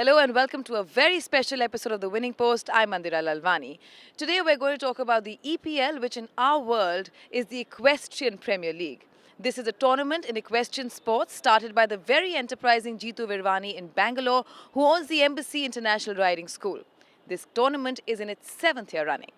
Hello and welcome to a very special episode of The Winning Post. I'm Mandira Lalwani. Today we're going to talk about the EPL, which in our world is the Equestrian Premier League. This is a tournament in equestrian sports started by the very enterprising Jitu Virwani in Bangalore, who owns the Embassy International Riding School. This tournament is in its 7th year running.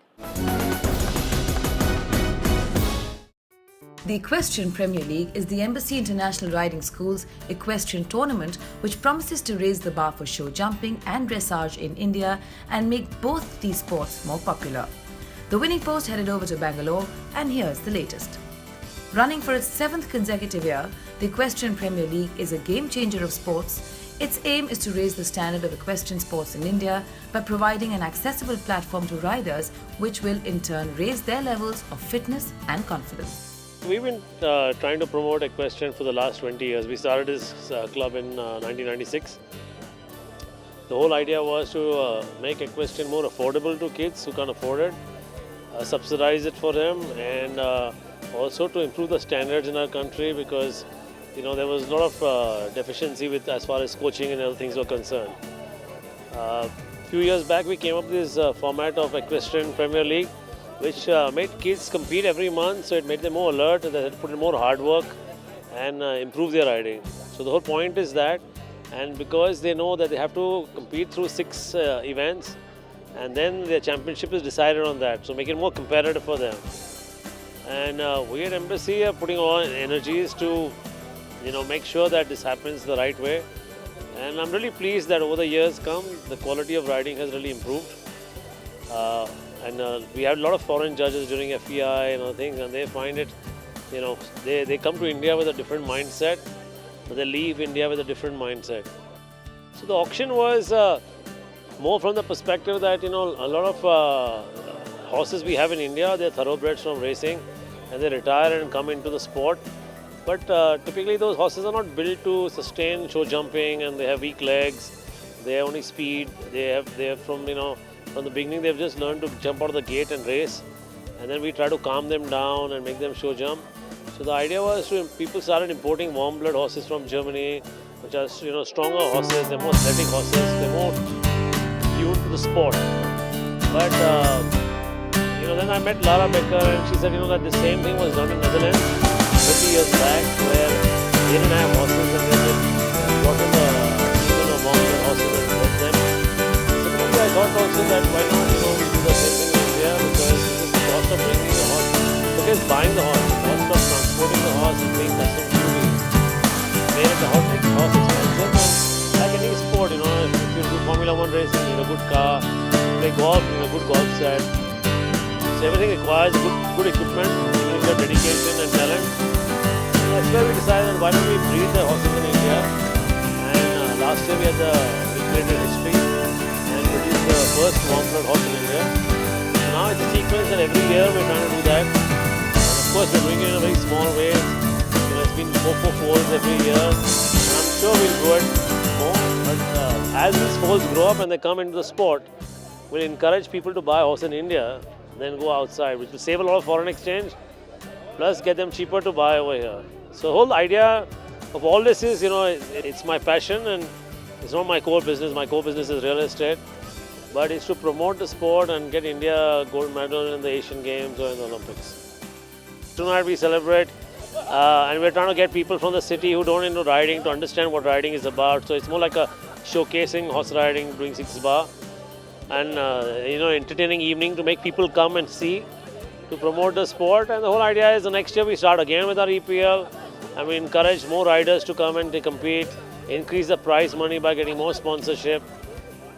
The Equestrian Premier League is the Embassy International Riding School's equestrian tournament, which promises to raise the bar for show jumping and dressage in India and make both these sports more popular. The Winning Post headed over to Bangalore, and here's the latest. Running for its 7th consecutive year, the Equestrian Premier League is a game changer of sports. Its aim is to raise the standard of equestrian sports in India by providing an accessible platform to riders, which will in turn raise their levels of fitness and confidence. We've been trying to promote equestrian for the last 20 years. We started this club in 1996. The whole idea was to make equestrian more affordable to kids who can't afford it, subsidize it for them, and also to improve the standards in our country because there was a lot of deficiency with as far as coaching and other things were concerned. A few years back we came up with this format of Equestrian Premier League, which made kids compete every month, so it made them more alert, they had to put in more hard work and improve their riding. So the whole point is that, and because they know that they have to compete through 6 events, and then their championship is decided on that, so make it more competitive for them. And we at Embassy are putting all energies to make sure that this happens the right way. And I'm really pleased that over the years come, the quality of riding has really improved. We had a lot of foreign judges during FEI and other things, and they find it, they come to India with a different mindset, but they leave India with a different mindset. So the auction was more from the perspective that, a lot of horses we have in India, they're thoroughbreds from racing, and they retire and come into the sport. But typically those horses are not built to sustain show jumping, and they have weak legs, they have only speed, they have from the beginning, they've just learned to jump out of the gate and race, and then we try to calm them down and make them show jump. So the idea was people started importing warm-blood horses from Germany, which are stronger horses, they're more athletic horses, they're more tuned to the sport. But then I met Lara Becker, and she said that the same thing was done in Netherlands 30 years back, where they didn't have horses and they just brought in the season of warm-blood horses and let them. I thought also that why not we do the same thing in India, because this is the cost of bringing the horse. Because buying the horse, the cost of transporting the horse and paying custom duty made the horse expensive. And like any sport, if you do Formula 1 racing, you need a good car. Play golf, you need a good golf set. So everything requires good equipment, even if you have dedication and talent. And that's where we decided why don't we breed the horses in India. And last year we had we created history. The first warm-blood horse in India. So now it's a sequence that every year we're trying to do that. And of course we're doing it in a very small way. It's been 4 foals every year. And I'm sure we'll grow it more. But as these foals grow up and they come into the sport, we'll encourage people to buy a horse in India, then go outside, which will save a lot of foreign exchange, plus get them cheaper to buy over here. So the whole idea of all this is, it's my passion and it's not my core business. My core business is real estate. But it's to promote the sport and get India a gold medal in the Asian Games or in the Olympics. Tonight we celebrate and we're trying to get people from the city who don't know riding to understand what riding is about. So it's more like a showcasing horse riding, doing 6 bar and entertaining evening to make people come and see, to promote the sport. And the whole idea is the next year we start again with our EPL and we encourage more riders to come and compete, increase the prize money by getting more sponsorship,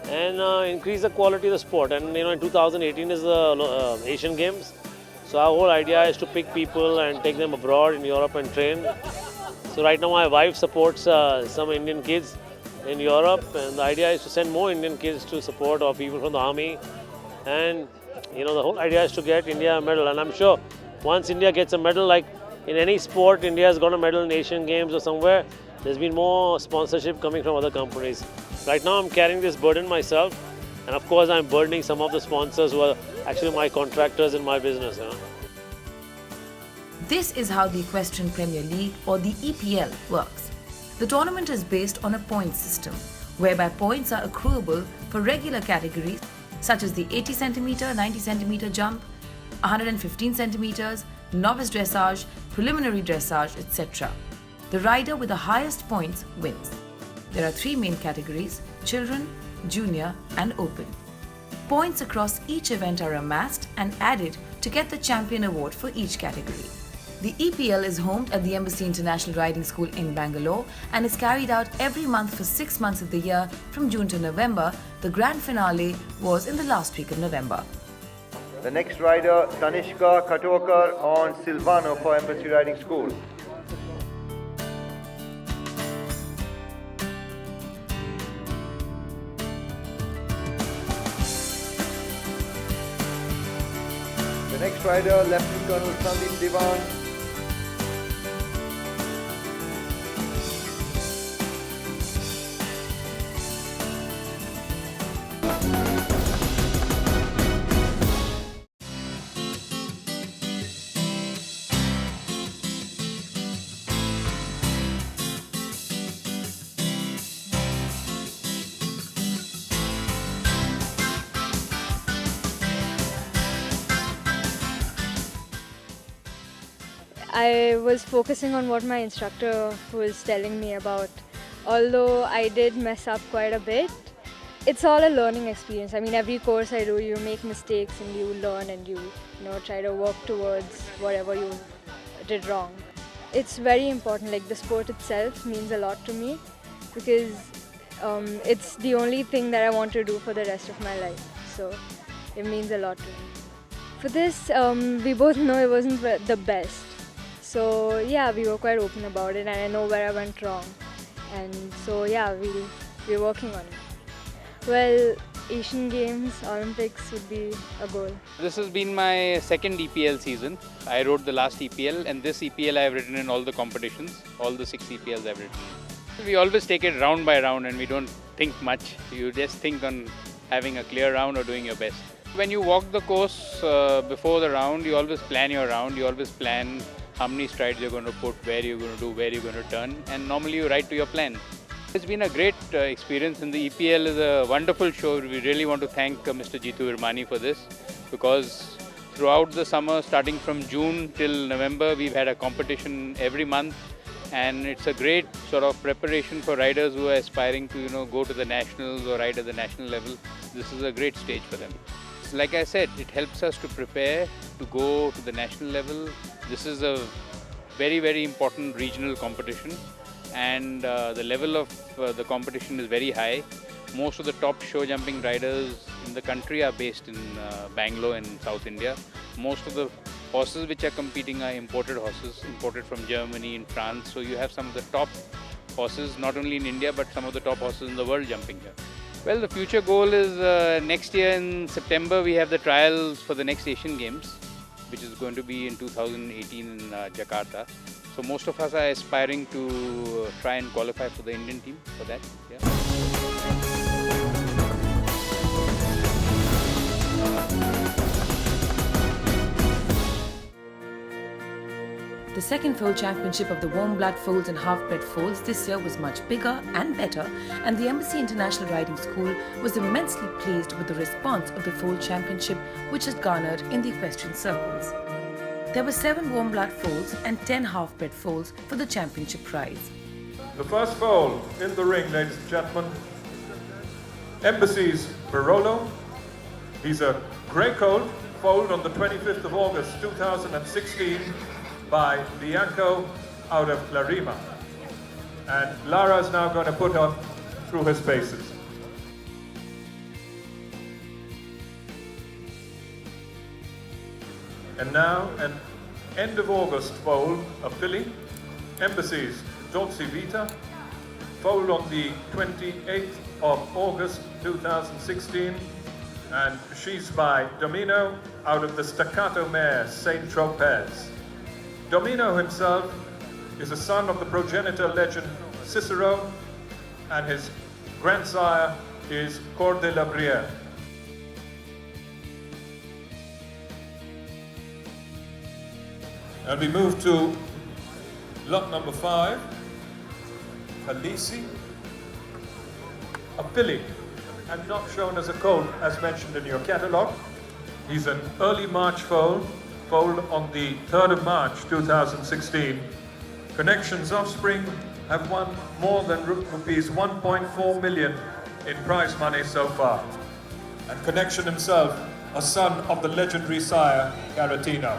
and increase the quality of the sport. And in 2018 is the Asian Games. So our whole idea is to pick people and take them abroad in Europe and train. So right now my wife supports some Indian kids in Europe, and the idea is to send more Indian kids to support or people from the army. And the whole idea is to get India a medal. And I'm sure once India gets a medal, like in any sport, India has got a medal in Asian Games or somewhere, there's been more sponsorship coming from other companies. Right now I'm carrying this burden myself, and of course I'm burdening some of the sponsors who are actually my contractors in my business. This is how the Equestrian Premier League, or the EPL, works. The tournament is based on a points system. whereby points are accruable for regular categories such as the 80 cm, 90 cm jump, 115 centimeters, novice dressage, preliminary dressage, etc. The rider with the highest points wins. There are 3 main categories: children, junior and open. Points across each event are amassed and added to get the champion award for each category. The EPL is homed at the Embassy International Riding School in Bangalore and is carried out every month for 6 months of the year from June to November. The grand finale was in the last week of November. The next rider, Tanishka Katokar on Silvano for Embassy Riding School. The next rider, Lieutenant Colonel Sandeep Diwan. I was focusing on what my instructor was telling me about. Although I did mess up quite a bit, it's all a learning experience. I mean, every course I do, you make mistakes and you learn and you try to work towards whatever you did wrong. It's very important. Like, the sport itself means a lot to me because it's the only thing that I want to do for the rest of my life. So it means a lot to me. For this, we both know it wasn't the best. So yeah, we were quite open about it and I know where I went wrong. And so yeah, we're working on it. Well, Asian Games, Olympics would be a goal. This has been my second EPL season. I wrote the last EPL and this EPL I have written in all the competitions, all the 6 EPLs I've written. We always take it round by round and we don't think much. You just think on having a clear round or doing your best. When you walk the course before the round, you always plan your round, you always plan how many strides you're going to put, where you're going to do, where you're going to turn, and normally you write to your plan. It's been a great experience and the EPL is a wonderful show. We really want to thank Mr.Jitu Virwani for this because throughout the summer, starting from June till November, we've had a competition every month and it's a great sort of preparation for riders who are aspiring to go to the nationals or ride at the national level. This is a great stage for them. Like I said, it helps us to prepare to go to the national level. This is a very, very important regional competition and the level of the competition is very high. Most of the top show jumping riders in the country are based in Bangalore in South India. Most of the horses which are competing are imported horses, imported from Germany and France. So you have some of the top horses, not only in India, but some of the top horses in the world jumping here. Well, the future goal is next year in September we have the trials for the next Asian Games, which is going to be in 2018 in Jakarta. So most of us are aspiring to try and qualify for the Indian team for that. Yeah. The second foal championship of the warm blood foals and half-bred foals this year was much bigger and better, and the Embassy International Riding School was immensely pleased with the response of the foal championship which has garnered in the equestrian circles. There were 7 warm blood foals and 10 half-bred foals for the championship prize. The first foal in the ring, ladies and gentlemen, Embassy's Barolo. He's a grey coat, foaled on the 25th of August 2016 by Bianco out of Larima. And Lara is now going to put up through his paces. And now an end of August foal, a filly, Embassy's Dolce Vita, foaled on the 28th of August 2016, and she's by Domino out of the Staccato mare Saint Tropez. Domino himself is a son of the progenitor legend Cicero, and his grandsire is Cor de la Brière. And we move to lot number 5, Halisi, a filly and not shown as a colt as mentioned in your catalogue. He's an early March foal, foaled on the 3rd of March 2016. Connections Offspring have won more than rupees 1.4 million in prize money so far. And Connection himself, a son of the legendary sire Caratino,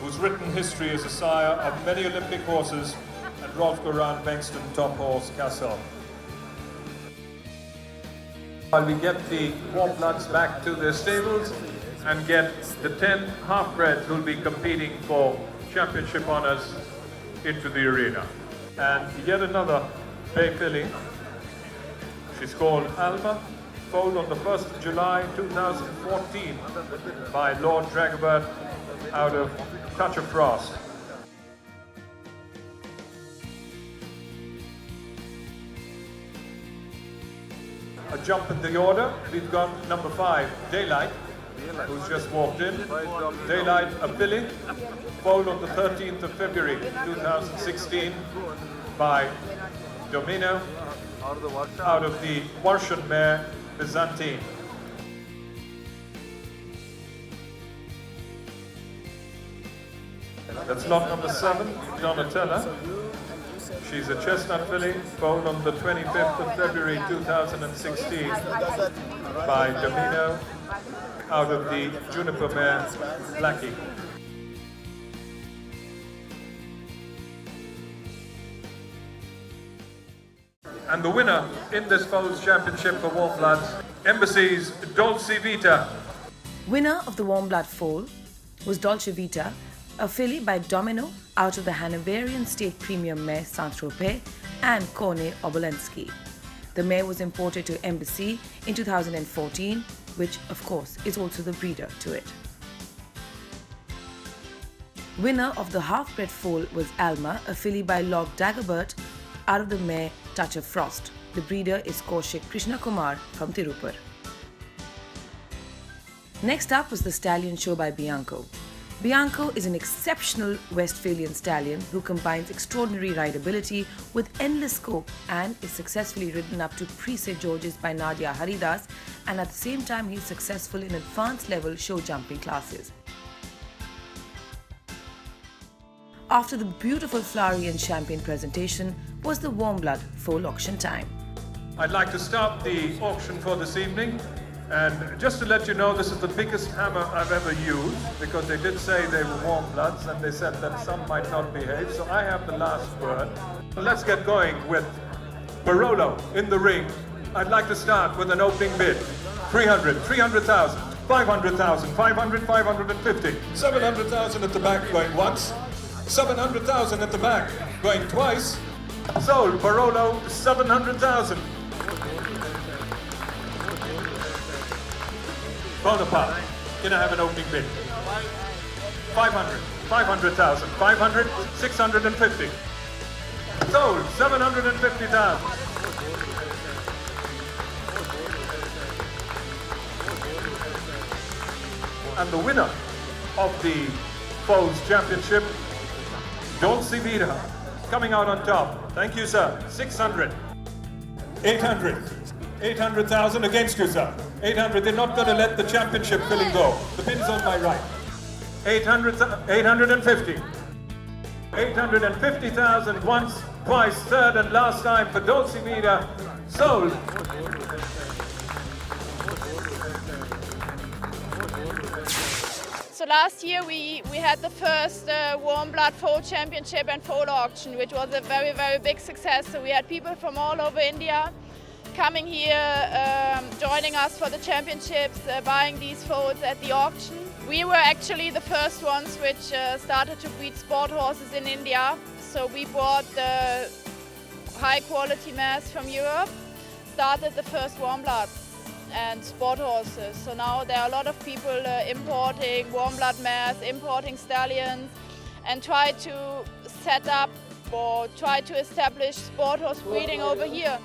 whose written history is a sire of many Olympic horses and Rolf Goran Bengtsson top horse Castle. While we get the warm bloods back to their stables and get the 10 half-breds who will be competing for championship honours into the arena. And yet another bay filly. She's called Alma, foaled on the 1st of July 2014 by Lord Dragobert out of Touch of Frost. A jump in the order, we've got number 5, Daylight, who's just walked in. Daylight, a filly, foaled on the 13th of February 2016 by Domino out of the Warsham mare Byzantine. That's lot number 7, Donatella. She's a chestnut filly, foaled on the 25th of February 2016 by Domino out of the Juniper mare Blackie. And the winner in this Foals Championship for Warm Bloods, Embassy's Dolce Vita. Winner of the Warm Blood Foal was Dolce Vita, a filly by Domino out of the Hanoverian State Premium mare Saint-Tropez and Korne Obolensky. The mare was imported to Embassy in 2014, which of course is also the breeder to it. Winner of the half-bred foal was Alma, a filly by Lord Dagobert out of the mare Touch of Frost. The breeder is Kaushik Krishna Kumar from Tirupur. Next up was the Stallion show by Bianco. Bianco is an exceptional Westphalian stallion who combines extraordinary rideability with endless scope and is successfully ridden up to Pre-St. George's by Nadia Haridas, and at the same time he is successful in advanced level show jumping classes. After the beautiful flowery and champagne presentation was the warm blood foal auction time. I'd like to start the auction for this evening. And just to let you know, this is the biggest hammer I've ever used, because they did say they were warm bloods and they said that some might not behave, so I have the last word. Let's get going with Barolo in the ring. I'd like to start with an opening bid. 300, 300,000, 500,000, 500, 550, 700,000 at the back going once, 700,000 at the back going twice. Sold, Barolo, 700,000. Bonaparte, can I have an opening bid? 500, 500,000, 500, 650. Sold, 750,000. And the winner of the Foals Championship, Dolce Vita, coming out on top. Thank you, sir. 600, 800, 800,000 against you, sir. 800, they're not going to let the championship filling go. The pin's on my right. 850. 850,000 once, twice, third and last time for Dolce Vita. Sold. So last year we had the first Warm Blood Foal Championship and Foal Auction, which was a very, very big success. So we had people from all over India coming here, joining us for the championships, buying these foals at the auction. We were actually the first ones which started to breed sport horses in India. So we bought the high quality mares from Europe, started the first warm bloods and sport horses. So now there are a lot of people importing warm blood mares, importing stallions, and try to set up or try to establish sport horse breeding over here.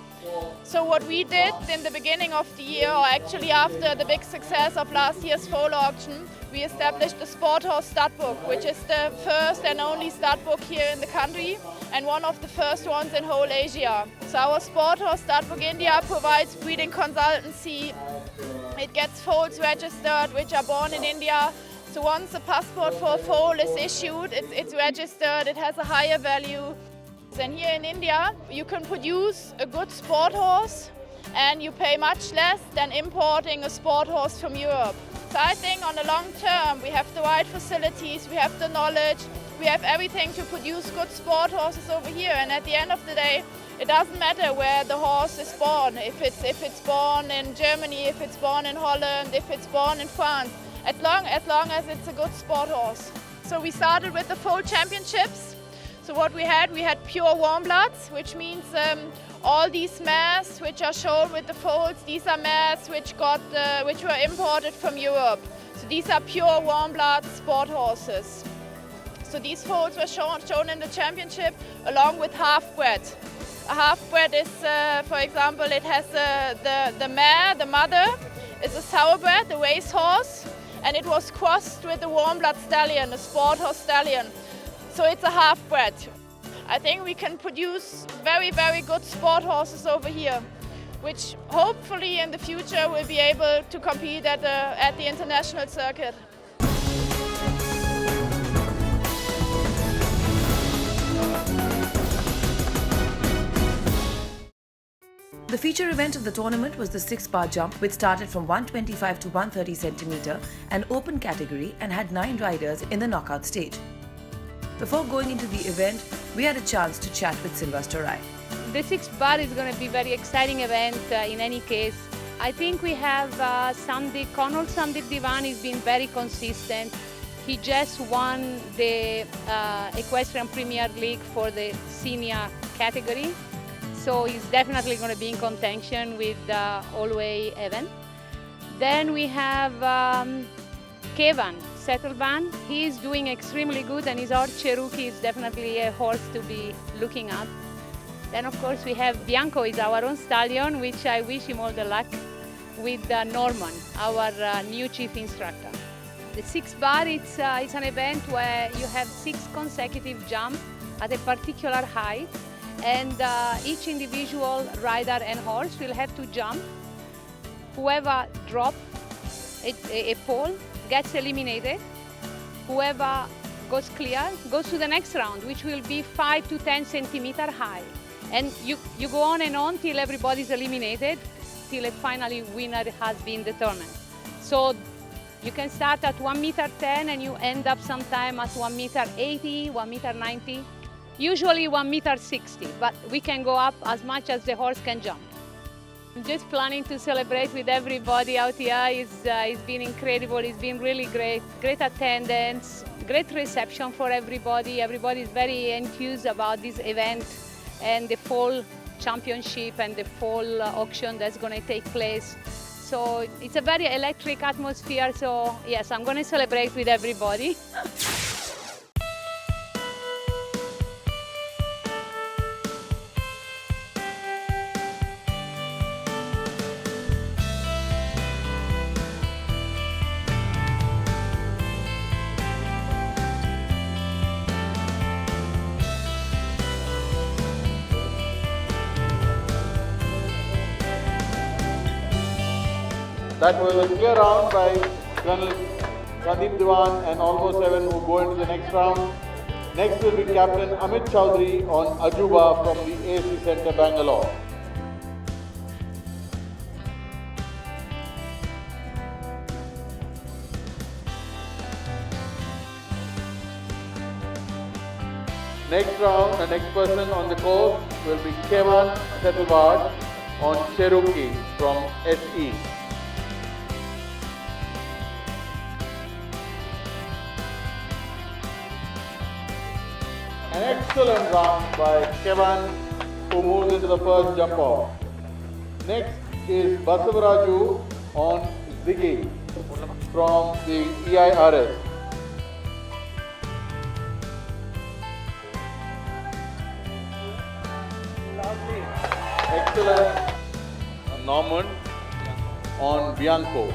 So what we did in the beginning of the year, or actually after the big success of last year's Foal auction, we established the Sporthorse Studbook, which is the first and only studbook here in the country and one of the first ones in whole Asia. So our Sporthorse Studbook India provides breeding consultancy. It gets foals registered which are born in India. So once a passport for a foal is issued, it's registered, it has a higher value. And here in India, you can produce a good sport horse and you pay much less than importing a sport horse from Europe. So I think on the long term, we have the right facilities, we have the knowledge, we have everything to produce good sport horses over here. And at the end of the day, it doesn't matter where the horse is born. If it's born in Germany, if it's born in Holland, if it's born in France, as long as it's a good sport horse. So we started with the Foal Championships. So what we had pure warm bloods, which means all these mares which are shown with the foals, these are mares which were imported from Europe. So these are pure warm blood sport horses. So these foals were shown in the championship along with half-bred. A half-bred is, for example, it has the mare, the mother, is a thoroughbred, the racehorse, and it was crossed with the warm blood stallion, the Sporthorse Stallion. So it's a half-bred. I think we can produce very, very good sport horses over here, which hopefully in the future will be able to compete at the international circuit. The feature event of the tournament was the 6-bar jump, which started from 125 to 130 centimeter, an open category, and had 9 riders in the knockout stage. Before going into the event, we had a chance to chat with Silva Storai. The 6-bar is going to be a very exciting event in any case. I think we have Colonel Sandeep Diwan has been very consistent. He just won the Equestrian Premier League for the senior category. So he's definitely going to be in contention with Alway Evan. Then we have Kevan Settleban. He is doing extremely good, and his horse Cherokee is definitely a horse to be looking at. Then of course we have Bianco, is our own stallion, which I wish him all the luck with Norman, our new chief instructor. The 6-bar, it's an event where you have 6 consecutive jumps at a particular height, and each individual rider and horse will have to jump. Whoever drops a pole gets eliminated. Whoever goes clear goes to the next round, which will be 5 to 10 centimeter high. And you go on and on till everybody's eliminated, till a finally winner has been determined. So you can start at 1 meter 10 and you end up sometime at 1 meter 80, 1 meter 90, usually 1 meter 60, but we can go up as much as the horse can jump. I'm just planning to celebrate with everybody out here. It's been incredible. It's been really great. Great attendance, great reception for everybody. Everybody is very enthused about this event and the Foal Championship and the Foal auction that's going to take place. So it's a very electric atmosphere. So yes, I'm going to celebrate with everybody. That was a clear round by Colonel Sandeep Diwan and almost 7 who go into the next round. Next will be Captain Amit Chaudhary on Ajuba from the ASC Centre, Bangalore. Next round, the next person on the course will be Kevan Settleban on Cherokee from SE. An excellent round by Kevan, who moves into the first jump off. Next is Basavaraju on Ziggy from the EIRS. Excellent. Norman on Bianco.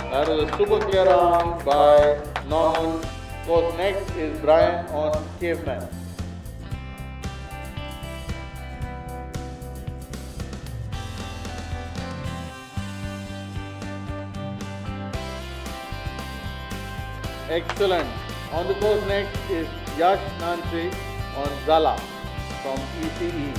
That is a super clear round by Norman. Course next is Brian on Caveman. Excellent. On the course next is Yash Nansi on Zala from ECE.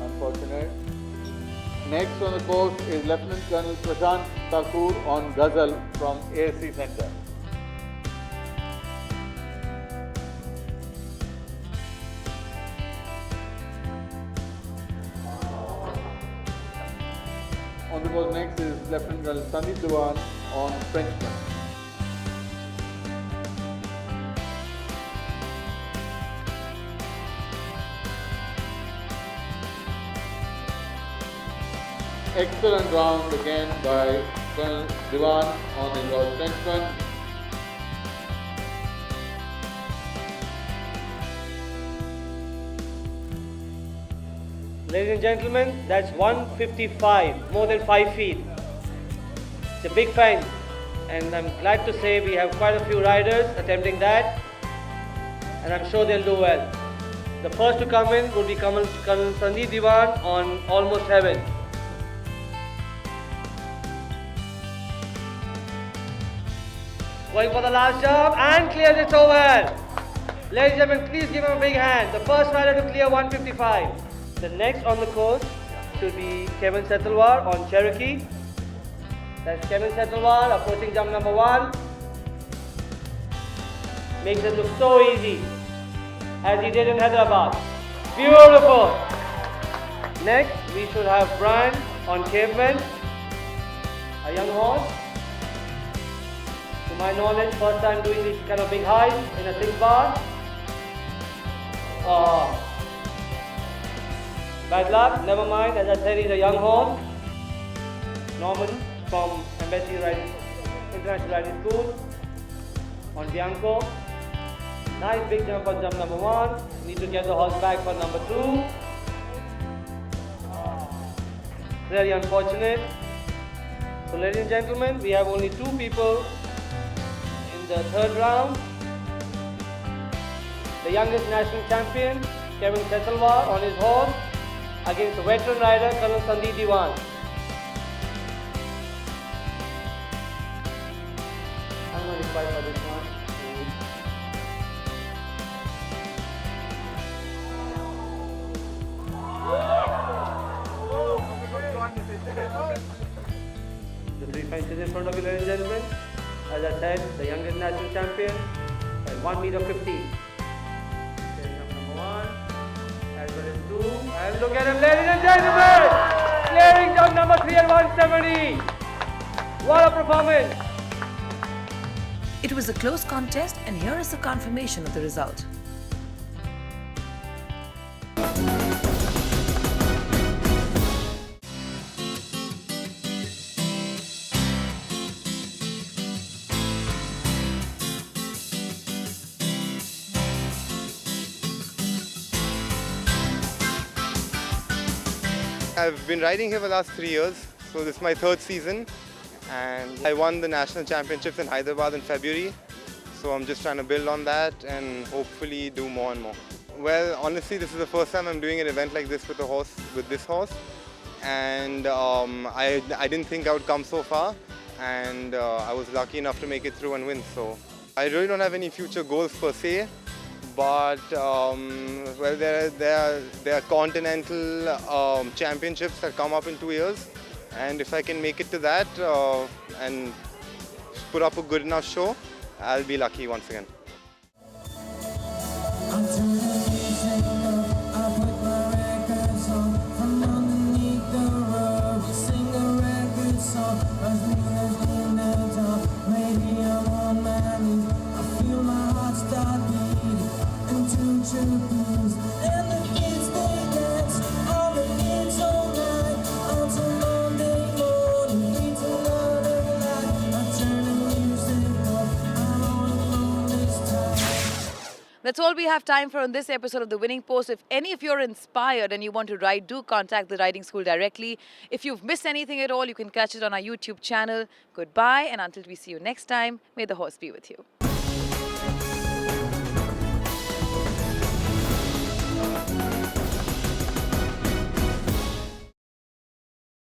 Unfortunate. Next on the course is Lieutenant Colonel Prashant Thakur on Ghazal from ASC Center. On the course next is Lieutenant Colonel Sandeep Dewan on Frenchman. Excellent round again by Colonel Dewan on his Lord Frenchman. Ladies and gentlemen, that's 155, more than 5 feet. It's a big find, and I'm glad to say we have quite a few riders attempting that, and I'm sure they'll do well. The first to come in would be Colonel Sandeep Dewan on Almost Heaven. Going for the last jump and clears it so well. Ladies and gentlemen, please give him a big hand. The first rider to clear 155. The next on the course should be Kevin Setalwar on Cherokee. That's Kevin Setalwar approaching jump number 1. Makes it look so easy, as he did in Hyderabad. Beautiful. Next, we should have Brian on Caveman, a young horse. To my knowledge, first time doing this kind of big height in a 6-bar. Bad luck, never mind. As I said, he's a young horse. Norman from Embassy International Riding School on Bianco. Nice big jump on jump number 1. Need to get the horse back for number 2. Very unfortunate. So ladies and gentlemen, we have only 2 people in the 3rd round. The youngest national champion, Kevin Setalwar on his horse, against the veteran rider, Colonel Sandeep Dewan. I'm going to fight for this one. The 3 fences in front of you, ladies and gentlemen. As I said, the youngest national champion at 1 meter 50. Number 1. As well as 2, and look at him, ladies and gentlemen! Clearing jump number 3 at 170. What a performance! It was a close contest, and here is the confirmation of the result. I've been riding here for the last 3 years, so this is my 3rd season, and I won the national championships in Hyderabad in February, so I'm just trying to build on that and hopefully do more and more. Well, honestly, this is the first time I'm doing an event like this with this horse, and I didn't think I would come so far, and I was lucky enough to make it through and win. So I really don't have any future goals per se. But well, there are continental championships that come up in 2 years, and if I can make it to that and put up a good enough show, I'll be lucky once again. And the That's all we have time for on this episode of The Winning Post. If any of you are inspired and you want to ride, do contact the riding school directly. If you've missed anything at all, you can catch it on our YouTube channel. Goodbye, and until we see you next time, may the horse be with you.